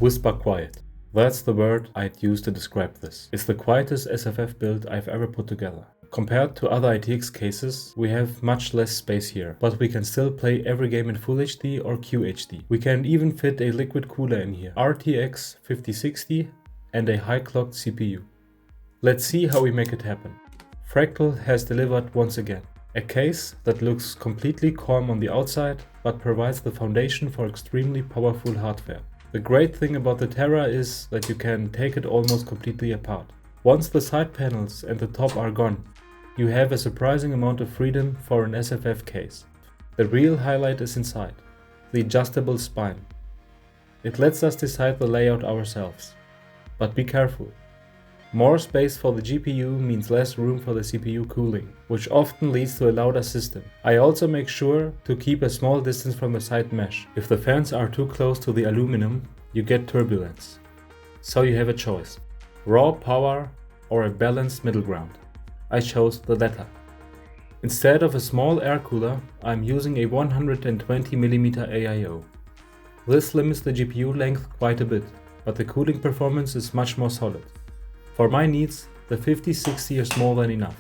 Whisper quiet. That's the word I'd use to describe this. It's the quietest SFF build I've ever put together. Compared to other ITX cases, we have much less space here, but we can still play every game in Full HD or QHD. We can even fit a liquid cooler in here, RTX 5060 and a high-clocked CPU. Let's see how we make it happen. Fractal has delivered once again. A case that looks completely calm on the outside, but provides the foundation for extremely powerful hardware. The great thing about the Terra is that you can take it almost completely apart. Once the side panels and the top are gone, you have a surprising amount of freedom for an SFF case. The real highlight is inside, the adjustable spine. It lets us decide the layout ourselves. But be careful. More space for the GPU means less room for the CPU cooling, which often leads to a louder system. I also make sure to keep a small distance from the side mesh. If the fans are too close to the aluminum, you get turbulence. So you have a choice: raw power or a balanced middle ground. I chose the latter. Instead of a small air cooler, I'm using a 120mm AiO. This limits the GPU length quite a bit, but the cooling performance is much more solid. For my needs, the 5060 is more than enough.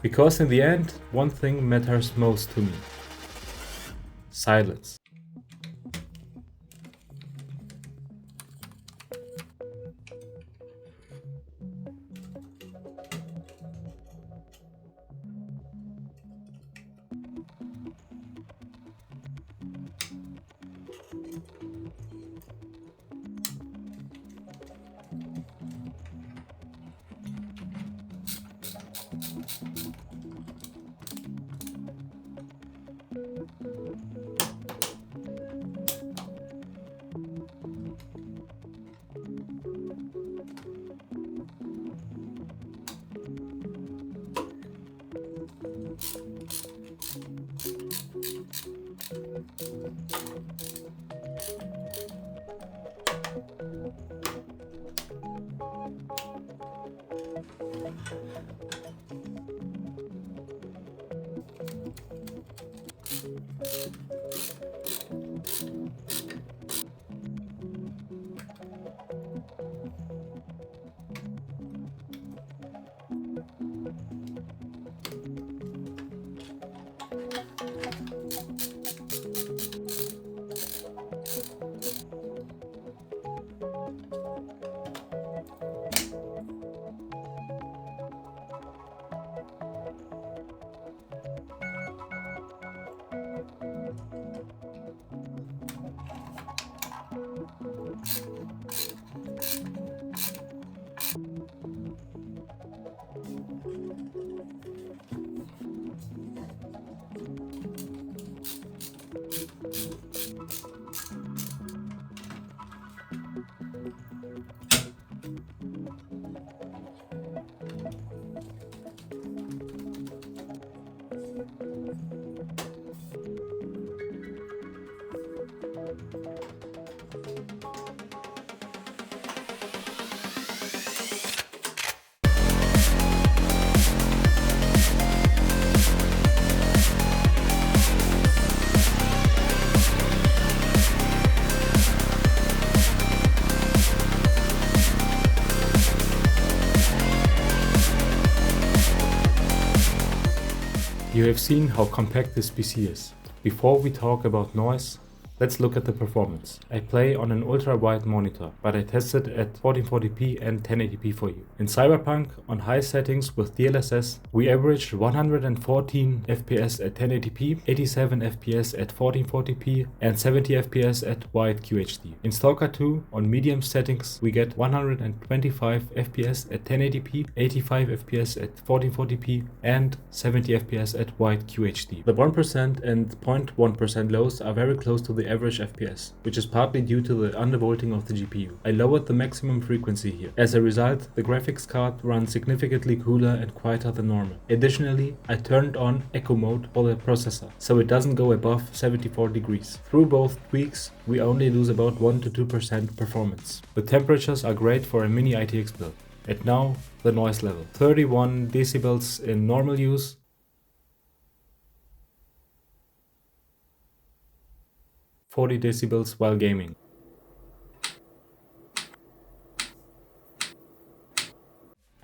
Because in the end, one thing matters most to me: silence. You have seen how compact this PC is. Before we talk about noise, let's look at the performance. I play on an ultra-wide monitor, but I tested at 1440p and 1080p for you. In Cyberpunk, on high settings with DLSS, we averaged 114 FPS at 1080p, 87 FPS at 1440p, and 70 FPS at wide QHD. In Stalker 2, on medium settings, we get 125 FPS at 1080p, 85 FPS at 1440p, and 70 FPS at wide QHD. The 1% and 0.1% lows are very close to the average FPS, which is partly due to the undervolting of the GPU. I lowered the maximum frequency here. As a result, the graphics card runs significantly cooler and quieter than normal. Additionally, I turned on echo mode for the processor, so it doesn't go above 74 degrees. Through both tweaks, we only lose about 1 to 2% performance. The temperatures are great for a mini ITX build. And now, the noise level. 31 decibels in normal use, 40 decibels while gaming.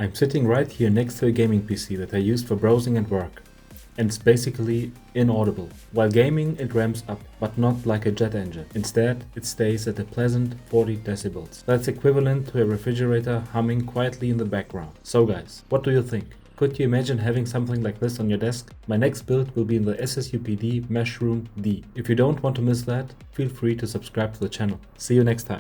I'm sitting right here next to a gaming PC that I use for browsing and work, and it's basically inaudible. While gaming it ramps up, but not like a jet engine. Instead, it stays at a pleasant 40 decibels. That's equivalent to a refrigerator humming quietly in the background. So guys, what do you think? Could you imagine having something like this on your desk? My next build will be in the SSUPD Meshroom D. If you don't want to miss that, feel free to subscribe to the channel. See you next time.